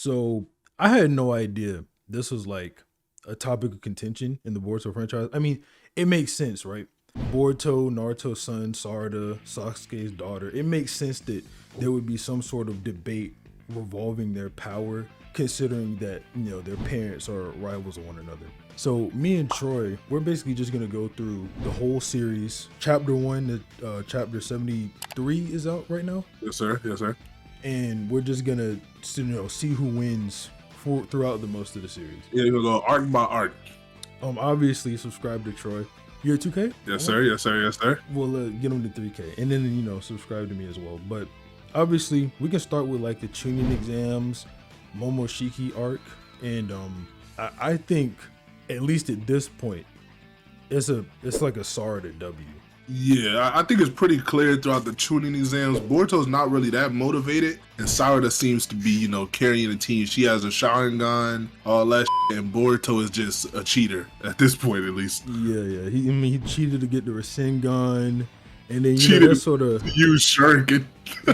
So I had no idea this was like a topic of contention in the Boruto franchise. I mean, it makes sense, right? Boruto, Naruto's son, Sarada, Sasuke's daughter. It makes sense that there would be some sort of debate revolving their power, considering that, you know, their parents are rivals of one another. So me and Troy, we're basically just gonna go through the whole series. Chapter 1 to chapter 73 is out right now. Yes, sir. Yes, sir. And we're just gonna, you know, see who wins throughout the most of the series. Yeah, we're gonna go arc by arc. Obviously subscribe to Troy. You're 2K? Yes, sir. Yes, sir. Yes, sir. We'll get him to 3K, and then, you know, subscribe to me as well. But obviously, we can start with like the tuning exams, Momoshiki arc, and I think at least at this point, it's like a Sarada W. Yeah, I think it's pretty clear throughout the tuning exams. Boruto's not really that motivated, and Sarada seems to be, you know, carrying the team. She has a Sharingan, all that shit, and Boruto is just a cheater at this point, at least. Yeah. He cheated to get the Rasengan, and then, you know, that sort of use Shuriken.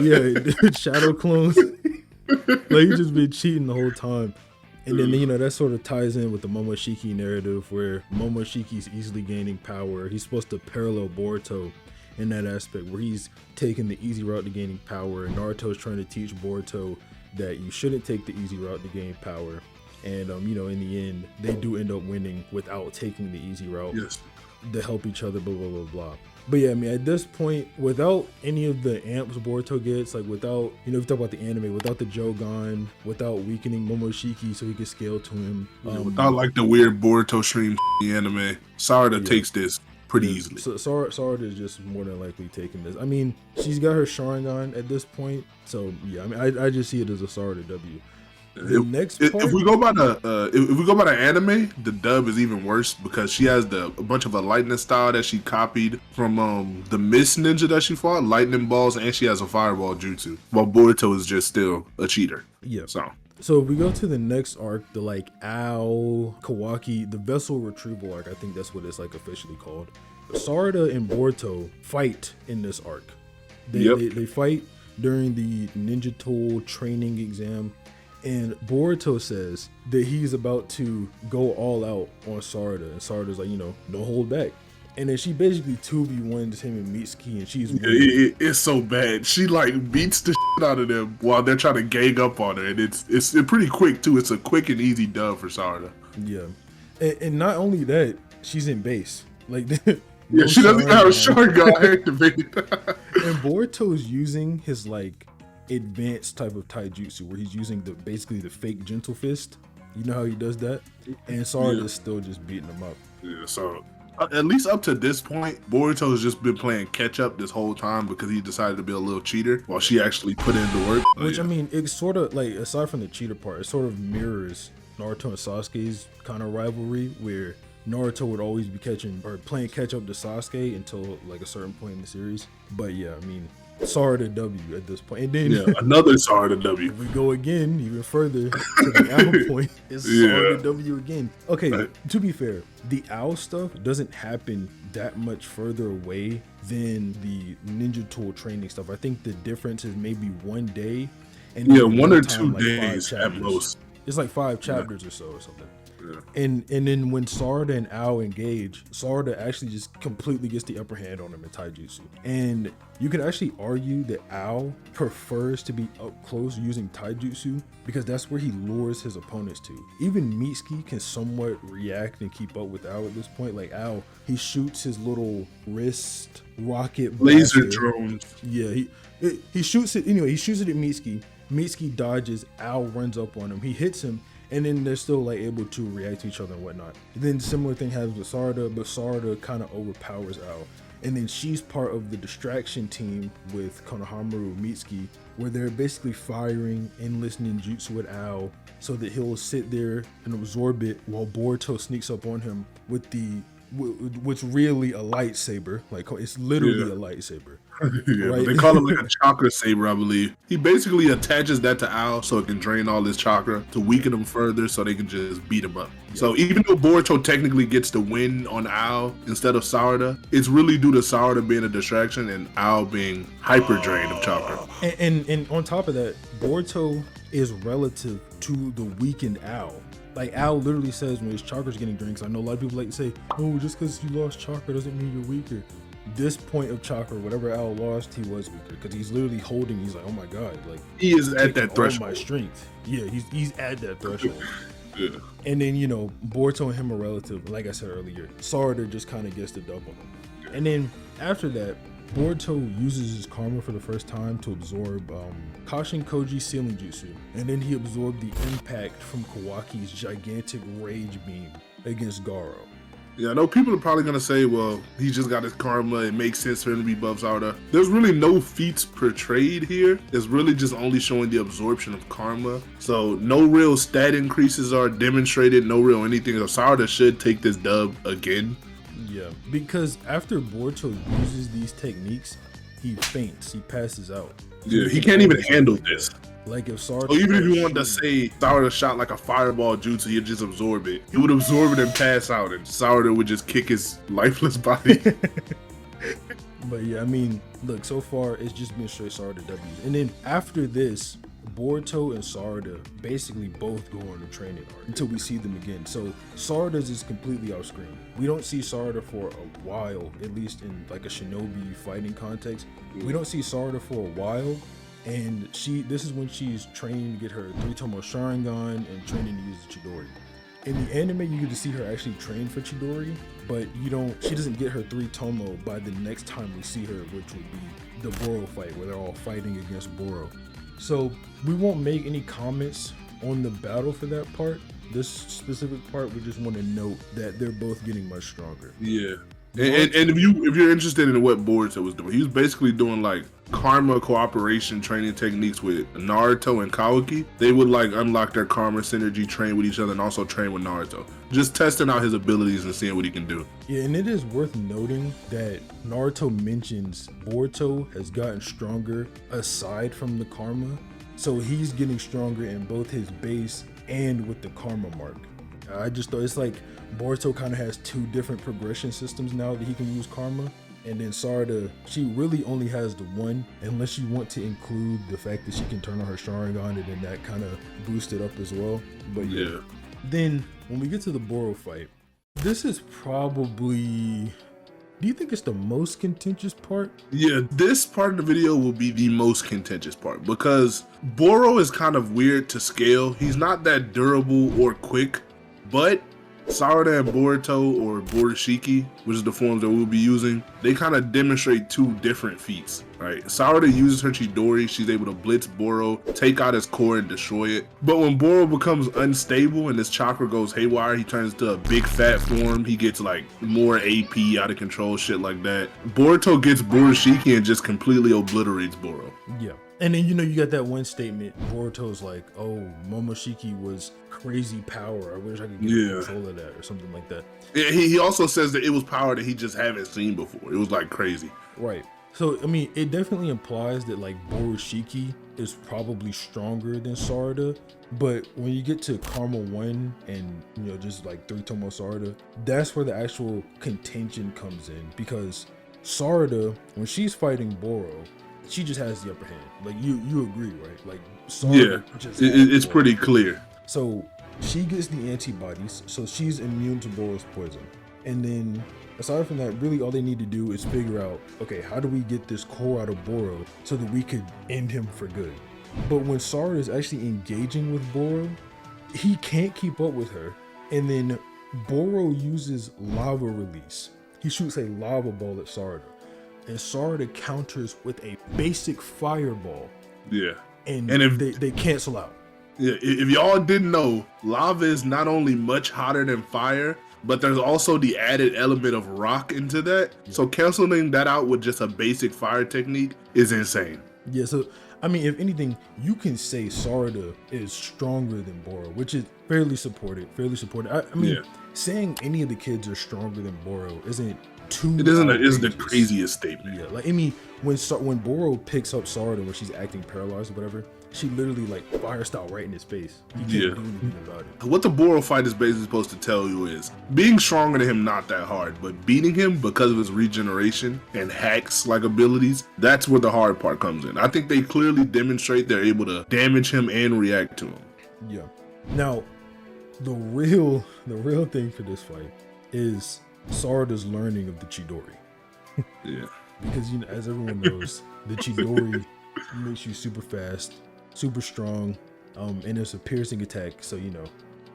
Yeah, shadow clones. Like, he's just been cheating the whole time. And then, you know, that sort of ties in with the Momoshiki narrative, where Momoshiki's easily gaining power. He's supposed to parallel Boruto in that aspect, where he's taking the easy route to gaining power, and Naruto's trying to teach Boruto that you shouldn't take the easy route to gain power. And you know, in the end, they do end up winning without taking the easy route. Yes. To help each other, blah blah blah blah. But yeah, I mean, at this point, without any of the amps Boruto gets, like without, you know, if you talk about the anime, without the Jogan, without weakening Momoshiki so he can scale to him. Without like the weird Boruto stream anime, Sarada takes this pretty easily. So Sarada is just more than likely taking this. I mean, she's got her Sharingan at this point, so yeah, I mean, I just see it as a Sarada W. If we go by the anime, the dub is even worse because she has a bunch of a lightning style that she copied from the Mist Ninja that she fought, lightning balls, and she has a fireball jutsu. While Boruto is just still a cheater. Yeah. So if we go to the next arc, the like Ao Kawaki, the vessel retrieval arc, I think that's what it's like officially called. Sarada and Boruto fight in this arc. They fight during the ninja tool training exam. And Boruto says that he's about to go all out on Sarada. And Sarada's like, you know, don't hold back. And then she basically 2v1s him and Mitsuki, and she's it's so bad. She like beats the shit out of them while they're trying to gang up on her. And it's pretty quick too. It's a quick and easy dub for Sarada. Yeah. And not only that, she's in base. Like, yeah, she doesn't have a Sharingan activated. And Boruto's using his like advanced type of taijutsu, where he's using basically the fake gentle fist. You know how he does that? And Sarada is still just beating him up. Yeah, so at least up to this point, Boruto's just been playing catch up this whole time because he decided to be a little cheater while she actually put in the work. Which, I mean, it's sort of like, aside from the cheater part, it sort of mirrors Naruto and Sasuke's kind of rivalry, where Naruto would always be playing catch up to Sasuke until like a certain point in the series. But yeah, I mean, Sarada W at this point. And then another Sarada W. We go again, even further to the Owl point. It's Sarada W again. Okay, to be fair, the Owl stuff doesn't happen that much further away than the ninja tool training stuff. I think the difference is maybe one day. And 1 or 2 days at most. It's like 5 chapters or something. Yeah. And then when Sarada and Ao engage, Sarada actually just completely gets the upper hand on him in taijutsu. And you could actually argue that Ao prefers to be up close using taijutsu because that's where he lures his opponents to. Even Mitsuki can somewhat react and keep up with Ao at this point. Like Ao, he shoots his little wrist rocket laser blaster. drones. Yeah, he shoots it. Anyway, he shoots it at Mitsuki. Mitsuki dodges. Ao runs up on him. He hits him. And then they're still like able to react to each other and whatnot. Then similar thing happens with Sarada, but Sarada kind of overpowers Ao. And then she's part of the distraction team with Konohamaru Mitsuki, where they're basically firing endless ninjutsu at Ao so that he'll sit there and absorb it while Boruto sneaks up on him with what's really a lightsaber. Like, it's literally a lightsaber. Right? They call it like a chakra saber, I believe. He basically attaches that to Ao so it can drain all his chakra to weaken him further so they can just beat him up. Yeah. So even though Boruto technically gets the win on Ao instead of Sarada, it's really due to Sarada being a distraction and Ao being hyper drained of chakra. And on top of that, Boruto is relative to the weakened Al. Like Al literally says when his chakra's getting drained, 'cause I know a lot of people like to say, oh, just because you lost chakra doesn't mean you're weaker. This point of chakra, whatever Al lost, he was weaker because he's literally holding. He's like, oh my god, like he is at that threshold. My strength, yeah, he's at that threshold. Yeah. And then Boruto and him are relative. Like I said earlier, Sarada just kind of gets the dub on him. And then after that, Boruto uses his karma for the first time to absorb Kashin Koji's sealing jutsu, and then he absorbed the impact from Kawaki's gigantic rage beam against Garo. Yeah, I know people are probably gonna say, well, he just got his karma, it makes sense for him to be above Sarada. There's really no feats portrayed here. It's really just only showing the absorption of karma. So no real stat increases are demonstrated, no real anything. So Sarada should take this dub again. Yeah, because after Boruto uses these techniques, he faints, he passes out. Yeah, he can't even handle this. Like if Sarada, so even if you wanted to say Sarada shot like a fireball jutsu, he'd just absorb it. He would absorb it and pass out, and Sarada would just kick his lifeless body. But yeah, I mean, look, so far it's just been straight Sarada W's. And then after this, Boruto and Sarada basically both go on a training arc until we see them again. So Sarada's is completely off screen. We don't see Sarada for a while, at least in like a shinobi fighting context. We don't see Sarada for a while, and this is when she's training to get her 3-tomo Sharingan and training to use the Chidori. In the anime, you get to see her actually train for Chidori, but she doesn't get her 3-tomo by the next time we see her, which would be the Boro fight, where they're all fighting against Boro. So we won't make any comments on the battle for that part. This specific part, we just want to note that they're both getting much stronger. Yeah. And if you're interested in what Boruto was doing, he was basically doing like karma cooperation training techniques with Naruto and Kawaki. They would like unlock their karma synergy, train with each other, and also train with Naruto. Just testing out his abilities and seeing what he can do. Yeah, and it is worth noting that Naruto mentions Boruto has gotten stronger aside from the karma. So he's getting stronger in both his base and with the karma mark. I just thought it's like Boruto kind of has two different progression systems now that he can use karma. And then Sarada, she really only has the one, unless you want to include the fact that she can turn on her Sharingan, and then that kind of boosts it up as well. But yeah. Then when we get to the Boro fight, this is probably, do you think it's the most contentious part? Yeah, this part of the video will be the most contentious part because Boro is kind of weird to scale. He's not that durable or quick, but Sarada and Boruto, or Borushiki, which is the forms that we'll be using, they kind of demonstrate two different feats, right? Sarada uses her Chidori, she's able to blitz Boro, take out his core and destroy it. But when Boro becomes unstable and his chakra goes haywire, he turns into a big fat form, he gets like more AP, out of control, shit like that. Boruto gets Borushiki and just completely obliterates Boro. Yeah. And then, you got that one statement, Boruto's like, oh, Momoshiki was crazy power. I wish I could get control of that or something like that. Yeah, he also says that it was power that he just haven't seen before. It was like crazy. Right. So, I mean, it definitely implies that like Borushiki is probably stronger than Sarada. But when you get to Karma 1 and, just like 3-tomo Sarada, that's where the actual contention comes in. Because Sarada, when she's fighting Boro, she just has the upper hand. Like you agree, right? Like Sarada, it's pretty clear. So she gets the antibodies, so she's immune to Boro's poison. And then aside from that, really all they need to do is figure out, okay, how do we get this core out of Boro so that we could end him for good? But when Sarada is actually engaging with Boro, he can't keep up with her. And then Boro uses lava release. He shoots a lava ball at Sarada. And Sarada counters with a basic fireball. Yeah. And if they cancel out. Yeah, if y'all didn't know, lava is not only much hotter than fire, but there's also the added element of rock into that. Yeah. So canceling that out with just a basic fire technique is insane. Yeah, so I mean, if anything, you can say Sarada is stronger than Boro, which is fairly supported. I mean, saying any of the kids are stronger than Boro isn't too. It isn't the craziest statement. Yeah, like I mean, when Boro picks up Sarada when she's acting paralyzed or whatever, she literally like fire style right in his face. You can't do anything about it. What the Boro fight is basically supposed to tell you is being stronger than him not that hard, but beating him because of his regeneration and hacks like abilities, that's where the hard part comes in. I think they clearly demonstrate they're able to damage him and react to him. Yeah. Now, the real thing for this fight is Sarada's learning of the Chidori. Yeah. Because as everyone knows, the Chidori makes you super fast, super strong, and it's a piercing attack. So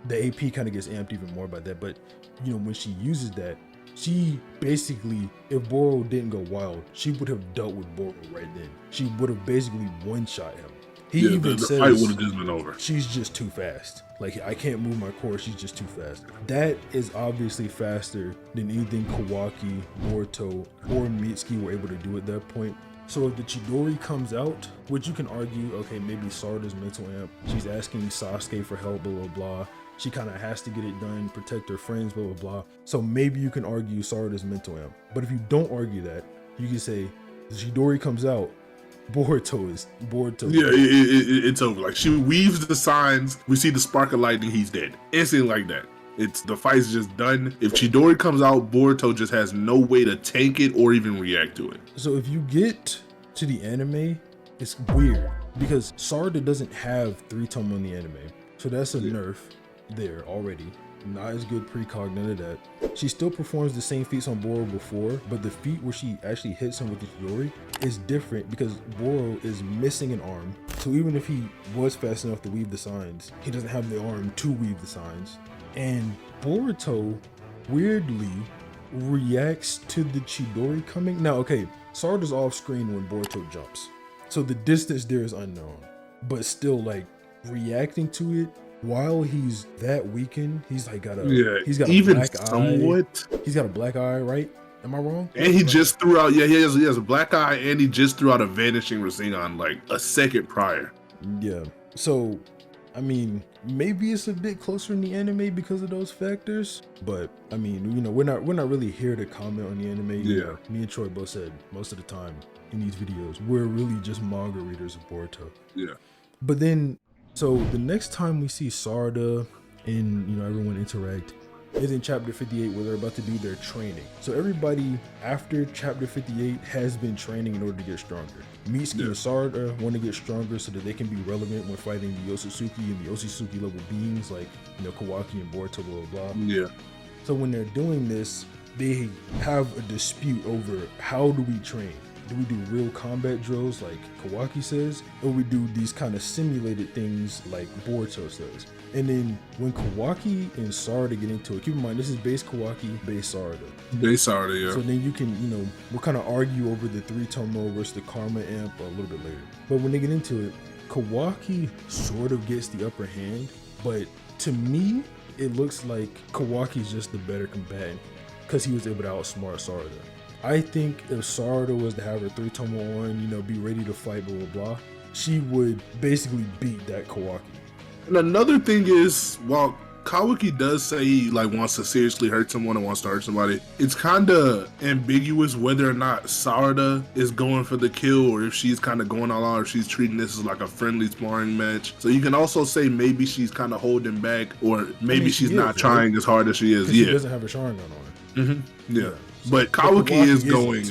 the AP kind of gets amped even more by that. But when she uses that, she basically, if Boro didn't go wild, she would have dealt with Boro right then. She would have basically one-shot him. He even says the fight would have just been over. She's just too fast. Like, I can't move my core. She's just too fast. That is obviously faster than anything Kawaki, Boruto, or Mitsuki were able to do at that point. So if the Chidori comes out, which you can argue, okay, maybe Sarada's mental amp. She's asking Sasuke for help, blah, blah, blah. She kind of has to get it done, protect her friends, blah, blah, blah. So maybe you can argue Sarada's mental amp. But if you don't argue that, you can say the Chidori comes out, Boruto. Yeah, it's over. Like, she weaves the signs. We see the spark of lightning. He's dead. Instantly like that. The fight's just done. If Chidori comes out, Boruto just has no way to tank it or even react to it. So if you get to the anime, it's weird because Sarada doesn't have 3 tomo in the anime. So that's a nerf there already. Not as good precog, none of that. She still performs the same feats on Boro before, but the feat where she actually hits him with the Chidori is different because Boro is missing an arm. So even if he was fast enough to weave the signs, he doesn't have the arm to weave the signs. And Boruto weirdly reacts to the Chidori coming. Now, okay, Sarada's off screen when Boruto jumps, so the distance there is unknown, but still, like, reacting to it while he's that weakened, he's like got a he's got even a black somewhat eye. He's got a black eye, right? Am I wrong? And he just threw out he has a black eye, and he just threw out a vanishing Rasengan like a second prior. Yeah. So I mean, maybe it's a bit closer in the anime because of those factors, but I mean, we're not really here to comment on the anime. Yeah. Me and Troy both said most of the time in these videos, we're really just manga readers of Boruto. Yeah. But then, so the next time we see Sarada and everyone interact is in chapter 58 where they're about to do their training. So everybody after chapter 58 has been training in order to get stronger. Mitsuki and Sarada want to get stronger so that they can be relevant when fighting the Otsutsuki and the Otsutsuki level beings like Kawaki and Boruto, blah blah blah. Yeah. So when they're doing this, they have a dispute over how do we train. Do we do real combat drills like Kawaki says, or we do these kind of simulated things like Boruto says? And then when Kawaki and Sarada get into it, keep in mind this is base Kawaki, base Sarada. Base Sarada, yeah. So then you can, we'll kind of argue over the 3 tomo versus the Karma amp a little bit later. But when they get into it, Kawaki sort of gets the upper hand, but to me, it looks like Kawaki's just the better combatant because he was able to outsmart Sarada. I think if Sarada was to have her 3 tomo on, be ready to fight, blah, blah, blah, she would basically beat that Kawaki. And another thing is, while Kawaki does say he wants to seriously hurt someone and wants to hurt somebody, it's kind of ambiguous whether or not Sarada is going for the kill or if she's kind of going all out, or if she's treating this as like a friendly sparring match. So you can also say maybe she's kind of holding back, or maybe she's not trying as hard as she is. She doesn't have a Sharingan on her. Yeah. But Kawaki is going.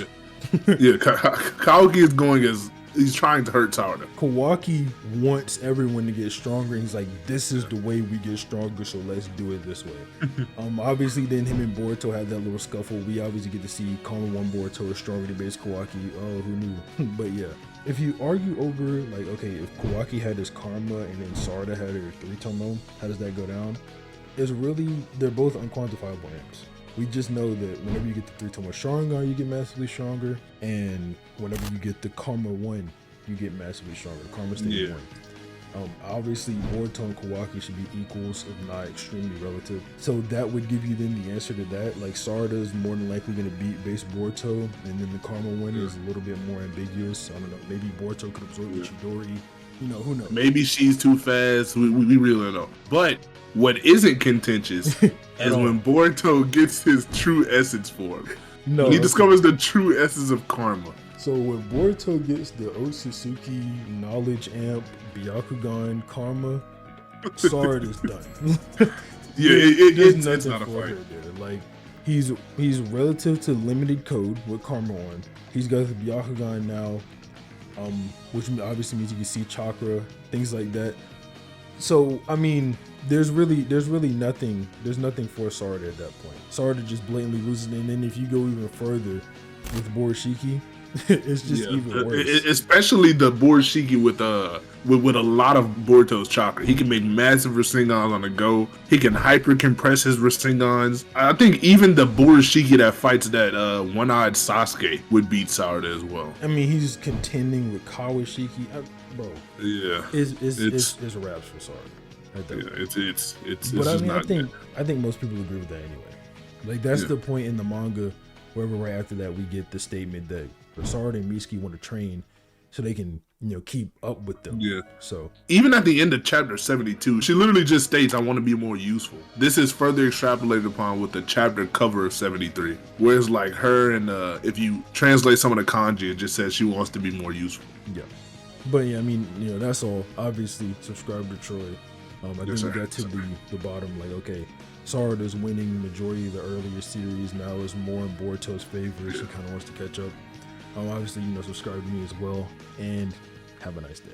Kawaki is going as he's trying to hurt Sarada. Kawaki wants everyone to get stronger. He's like, this is the way we get stronger, so let's do it this way. Obviously, then him and Boruto had that little scuffle. We obviously get to see Karma 1 Boruto is stronger than base Kawaki. Oh, who knew? But yeah, if you argue over okay, if Kawaki had his Karma and then Sarada had her 3 tomo, how does that go down? It's really, they're both unquantifiable amps. We just know that whenever you get the 3 tomo Sharingan, you get massively stronger, and whenever you get the Karma 1, you get massively stronger. The Karma stage 1. Obviously, Boruto and Kawaki should be equals, if not extremely relative. So that would give you then the answer to that. Like, Sarada is more than likely going to beat base Boruto, and then the Karma 1 is a little bit more ambiguous. I don't know. Maybe Boruto could absorb the Chidori. Who knows? Maybe she's too fast. We really don't know. But what isn't contentious is when Boruto gets his true essence form. When he discovers the true essence of Karma. So when Boruto gets the Otsutsuki, Knowledge Amp, Byakugan, Karma, Sarada is done. Yeah, it's not a fight. There. Like he's relative to limited code with Karma on. He's got the Byakugan now, which obviously means you can see chakra, things like that. So I mean, there's really nothing. There's nothing for Sarada at that point. Sarada just blatantly loses, and then if you go even further with Borishiki, it's just even worse. Especially the Borishiki with a lot of Boruto's chakra. He can make massive Rasengans on the go. He can hyper compress his Rasengans. I think even the Borishiki that fights that one-eyed Sasuke would beat Sarada as well. I mean, he's contending with Kawashiki, bro. Yeah, it's a wraps for Sarada. But I think most people agree with that anyway. Like that's the point in the manga, wherever right after that we get the statement that Sarada and Mitsuki want to train so they can, keep up with them. Yeah. So even at the end of chapter 72, she literally just states, "I want to be more useful." This is further extrapolated upon with the chapter cover of 73, where it's like her and if you translate some of the kanji, it just says she wants to be more useful. Yeah. But yeah, I mean, that's all. Obviously, subscribe to Troy. I think we got to the bottom. Like, okay, Sarada's winning the majority of the earlier series. Now is more in Boruto's favor. She kind of wants to catch up. Obviously, subscribe to me as well, and have a nice day.